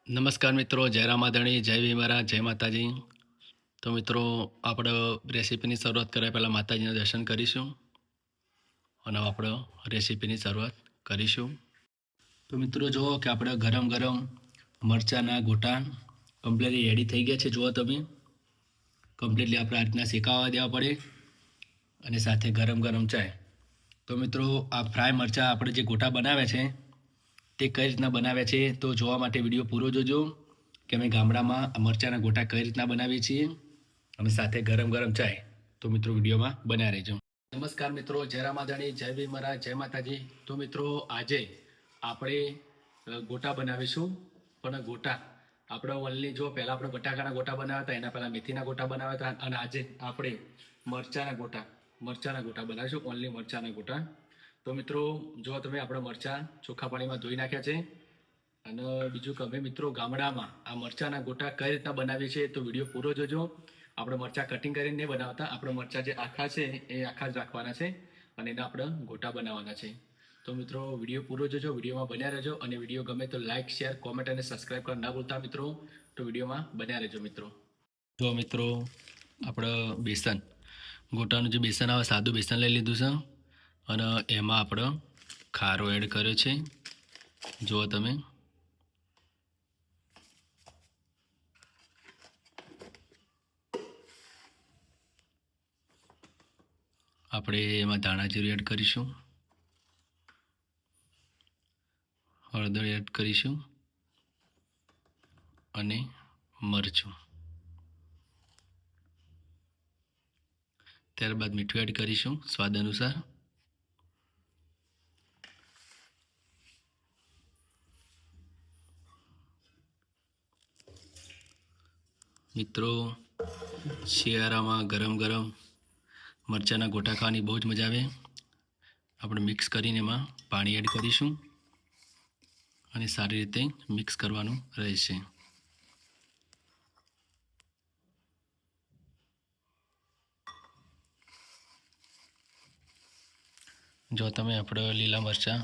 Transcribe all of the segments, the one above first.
નમસ્કાર મિત્રો, જય રામાધણી, જય ભીમરા, જય માતાજી. તો મિત્રો, આપણે રેસીપીની શરૂઆત કર્યા પહેલાં માતાજીના દર્શન કરીશું અને આપણે રેસીપીની શરૂઆત કરીશું. તો મિત્રો જુઓ કે આપણે ગરમ ગરમ મરચાંના ગોટા કમ્પ્લીટલી રેડી થઈ ગયા છે. જુઓ તમે, કમ્પ્લીટલી આપણે આ રીતના શેકાવા દેવા પડે અને સાથે ગરમ ગરમ ચાય. તો મિત્રો, આ ફ્રાય મરચાં આપણે જે ગોટા બનાવ્યા છે તે કઈ રીતના બનાવ્યા છે તો જોવા માટે વિડીયો પૂરો જોજો કે અમે ગામડામાં મરચાંના ગોટા કઈ રીતના બનાવીએ છીએ અને સાથે ગરમ ગરમ ચાય. તો મિત્રો, વિડીયોમાં બન્યા રહેજો. નમસ્કાર મિત્રો, જય રામાધણી, જય ભીમરા, જય માતાજી. તો મિત્રો, આજે આપણે ગોટા બનાવીશું. પણ ગોટા આપણે ઓનલી જો પહેલાં આપણે બટાકાના ગોટા બનાવ્યા હતા, એના પહેલાં મેથીના ગોટા બનાવ્યા હતા, અને આજે આપણે મરચાંના ગોટા બનાવીશું. ઓનલી મરચાંના ગોટા. તો મિત્રો, જો તમે આપણા મરચાં ચોખ્ખા પાણીમાં ધોઈ નાખ્યા છે. અને બીજું કે અમે મિત્રો ગામડામાં આ મરચાંના ગોટા કઈ રીતના બનાવીએ છીએ તો વિડીયો પૂરો જોજો. આપણે મરચાં કટિંગ કરીને નહીં બનાવતા, આપણે મરચાં જે આખા છે એ આખા જ રાખવાના છે અને એના આપણે ગોટા બનાવવાના છે. તો મિત્રો, વિડીયો પૂરો જોજો, વિડીયોમાં બન્યા રહેજો. અને વિડીયો ગમે તો લાઇક, શેર, કોમેન્ટ અને સબસ્ક્રાઈબ કરવા ના ભૂલતા મિત્રો. તો વિડીયોમાં બન્યા રહેજો મિત્રો. જો મિત્રો, આપણે બેસન ગોટાનું જે બેસન આવે, સાદું બેસન લઈ લીધું છે અને એમાં આપણે ખારો એડ કર્યો છે. જુઓ તમે, આપણે એમાં ધાણા જીરું એડ કરીશું, હળદર એડ કરીશું અને મરચું. ત્યારબાદ મીઠું એડ કરીશું સ્વાદ અનુસાર. મિત્રો, શિયાળામાં ગરમ ગરમ મરચાંના ગોટા ખાવાની બહુ જ મજા આવે. આપણે મિક્સ કરીને એમાં પાણી એડ કરીશું અને સારી રીતે મિક્સ કરવાનું રહેશે. જો તમે આપણે લીલા મરચાં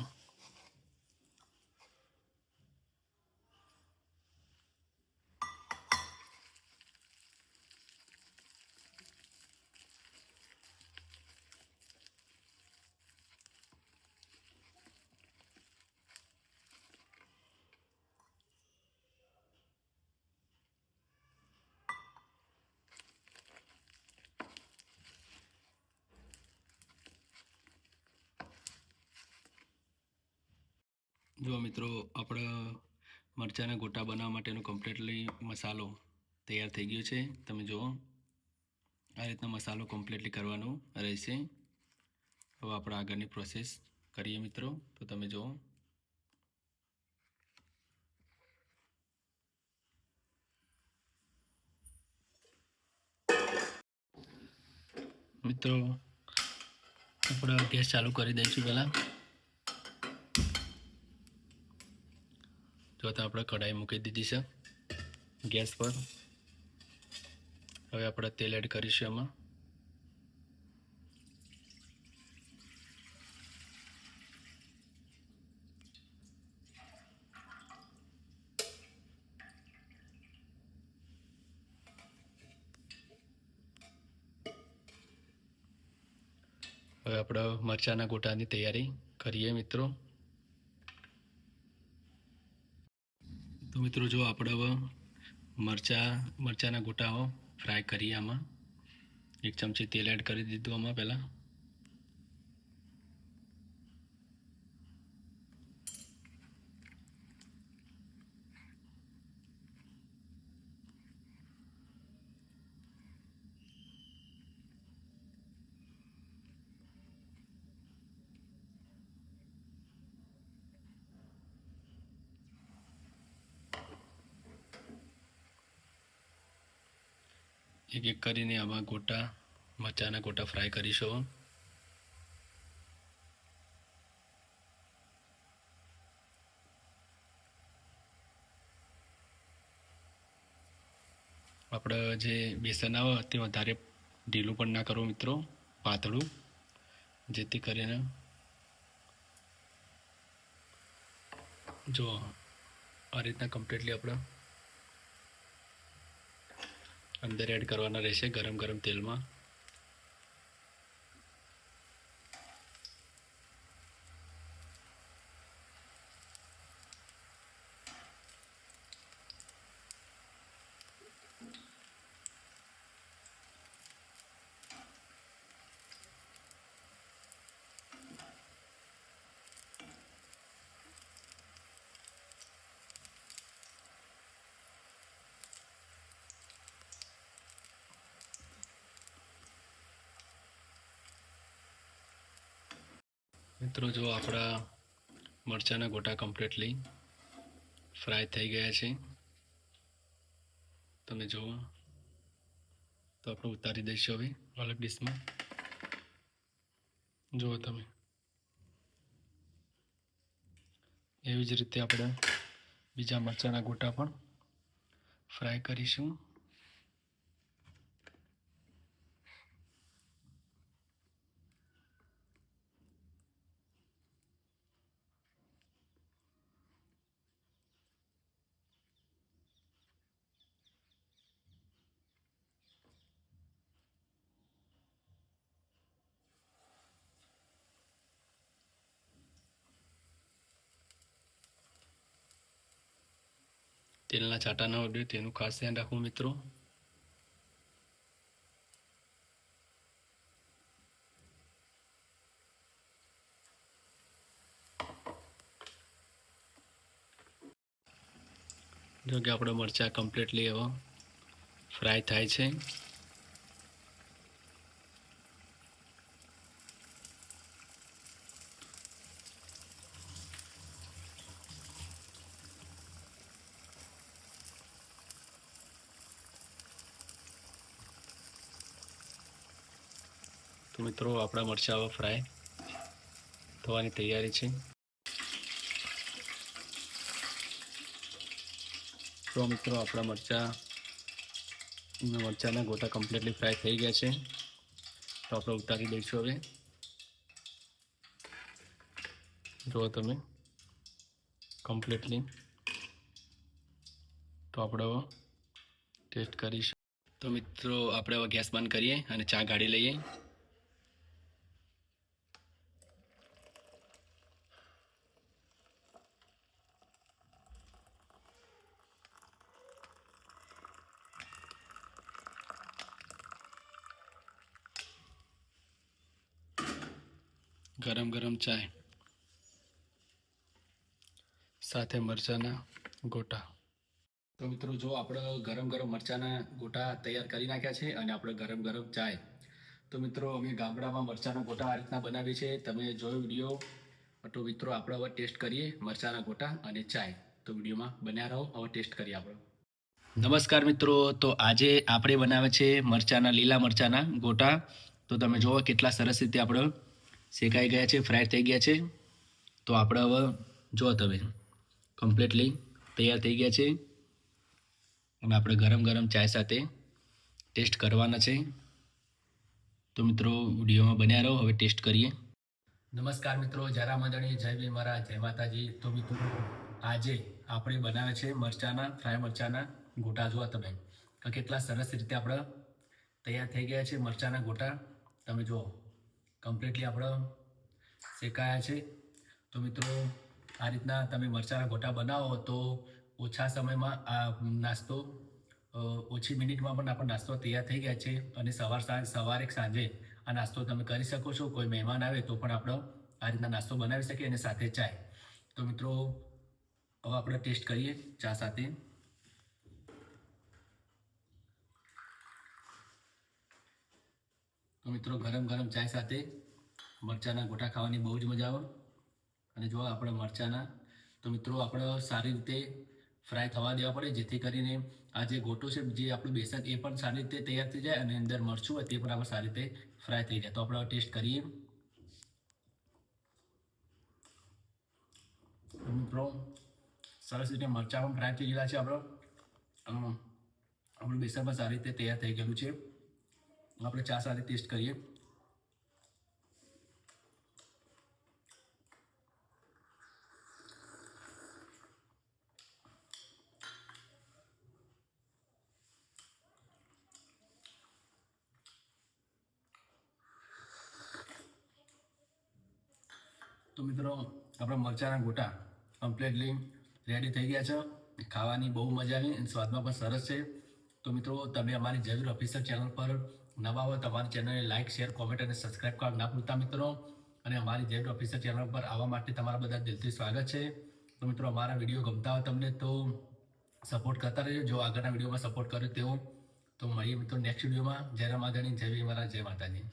જો મિત્રો, આપણે મરચાંના ગોટા બનાવવા માટેનો કમ્પ્લીટલી મસાલો તૈયાર થઈ ગયો છે. તમે જુઓ, આ રીતનો મસાલો કમ્પ્લીટલી કરવાનો રહેશે. હવે આપણે આગળની પ્રોસેસ કરીએ મિત્રો. તો તમે જુઓ, મિત્રો આપણે ગેસ ચાલુ કરી દઈશું. પહેલાં જો તો આપણે કઢાઈ મૂકી દીધી છે ગેસ પર. હવે આપણે તેલ એડ કરીશું એમાં. હવે આપણે મરચાંના ગોટાની તૈયારી કરીએ મિત્રો. તો મિત્રો, જો આપણે હવે મરચાંના ગોટાઓ ફ્રાય કરીએ. આમાં 1 ચમચી તેલ એડ કરી દીધું આમાં પહેલાં. એક એક કરીને આમાં મરચાંના ગોટા ફ્રાય કરીશું. આપણે જે બેસન આવે તે વધારે ઢીલું પણ ના કરો મિત્રો, પાતળું, જેથી કરીને જો આ રીતના કમ્પ્લીટલી આપણે અંદર એડ કરવાના રહેશે ગરમ ગરમ તેલમાં. મિત્રો જો આપણા મરચાંના ગોટા કમ્પ્લીટલી ફ્રાય થઈ ગયા છે. તમે જુઓ તો આપણે ઉતારી દઈશું હવે અલગ ડીશમાં. જુઓ તમે, એવી જ રીતે આપણે બીજા મરચાંના ગોટા પણ ફ્રાય કરીશું. તેલના છાંટા ન ઉડે તેનું ખાસ ધ્યાન રાખવું મિત્રો. જો કે આપણા મરચાં કમ્પ્લીટલી હવે ફ્રાય થાય છે. તો મિત્રો આપણા મરચાં હવે ફ્રાય થવાની તૈયારી છે. તો મિત્રો આપણા મરચાંના ગોટા કમ્પ્લીટલી ફ્રાય થઈ ગયા છે. તો આપણે ઉતારી દઈશું હવે. જુઓ તમે કમ્પ્લીટલી. તો આપણે હવે ટેસ્ટ કરીશું. તો મિત્રો આપણે હવે ગેસ બંધ કરીએ અને ચા ગાળી લઈએ. ગરમ ગરમ ચાય સાથે મરચાંના ગોટા. તો મિત્રો જો આપણે ગરમ ગરમ મરચાંના ગોટા તૈયાર કરી નાખ્યા છે અને આપણે ગરમ ગરમ ચાય. તો મિત્રો અમે ગામડામાં મરચાંના ગોટા આ રીતના બનાવીએ છીએ. તમે જોયો વિડીયો. તો મિત્રો આપણે હવે ટેસ્ટ કરીએ મરચાંના ગોટા અને ચાય. તો વિડીયોમાં બન્યા રહો, હવે ટેસ્ટ કરીએ આપણે. નમસ્કાર મિત્રો, તો આજે આપણે બનાવે છે લીલા મરચાંના ગોટા. તો તમે જુઓ કેટલા સરસ રીતે આપણે શેકાઈ ગયા છે, ફ્રાય થઈ ગયા છે. તો આપણે હવે જુઓ તમે કમ્પ્લીટલી તૈયાર થઈ ગયા છે અને આપણે ગરમ ગરમ ચાય સાથે ટેસ્ટ કરવાના છે. તો મિત્રો વિડીયોમાં બન્યા રહો, હવે ટેસ્ટ કરીએ. નમસ્કાર મિત્રો, જય રામાધણી, જય ભીમ મહારાજ, જય માતાજી. તો મિત્રો આજે આપણે બનાવે છે ફ્રાય મરચાંના ગોટા. જુઓ તમે કેટલા સરસ રીતે આપણે તૈયાર થઈ ગયા છે મરચાંના ગોટા. તમે જુઓ કમ્પ્લીટલી આપણે શેકાયા છે. તો મિત્રો આ રીતના તમે મરચાંના ગોટા બનાવો તો ઓછા સમયમાં આ નાસ્તો ઓછી મિનિટમાં પણ આપણો નાસ્તો તૈયાર થઈ ગયા છે. અને સવારે સાંજે આ નાસ્તો તમે કરી શકો છો. કોઈ મહેમાન આવે તો પણ આપણે આ રીતના નાસ્તો બનાવી શકીએ અને સાથે ચાય. તો મિત્રો હવે આપણે ટેસ્ટ કરીએ ચા સાથે. તો મિત્રો ગરમ ગરમ ચાય સાથે મરચાંના ગોટા ખાવાની બહુ જ મજા આવે. અને જો આપણે મરચાંના, તો મિત્રો આપણે સારી રીતે ફ્રાય થવા દેવા પડે, જેથી કરીને આ જે ગોટો છે, જે આપણું બેસન, એ પણ સારી રીતે તૈયાર થઈ જાય અને અંદર મરચું હોય તે પણ આપણે સારી રીતે ફ્રાય થઈ જાય. તો આપણે ટેસ્ટ કરીએ. મિત્રો સરસ રીતે મરચાં પણ ફ્રાય થઈ ગયેલા છે. આપણું બેસન પણ સારી રીતે તૈયાર થઈ ગયેલું છે. આપણે ચા સાથે ટેસ્ટ કરીએ. તો મિત્રો આપણા મરચાના ગોટા કમ્પ્લીટલી રેડી થઈ ગયા છે. ખાવાની બહુ મજા આવી અને સ્વાદમાં પણ સરસ છે. તો મિત્રો તમે અમારી જયવીર ઓફિશિયલ ચેનલ પર નવા હોય તો અમારી ચેનલને લાઇક શેર કોમેન્ટ અને સબસ્ક્રાઈબ કરવા ના ભૂલતા મિત્રો. અને અમારી જયવીર ઓફિશિયલ ચેનલ પર આવવા માટે તમારા બધા દિલથી સ્વાગત છે. તો મિત્રો અમારા વિડીયો ગમતા હોય તમને તો સપોર્ટ કરતા રહેજો. જો આગળના વિડીયોમાં સપોર્ટ કર્યો તેવો તો મળીએ મિત્રો નેક્સ્ટ વિડીયોમાં. જય રામાધણી, જય ભીમ, જય માતાજી.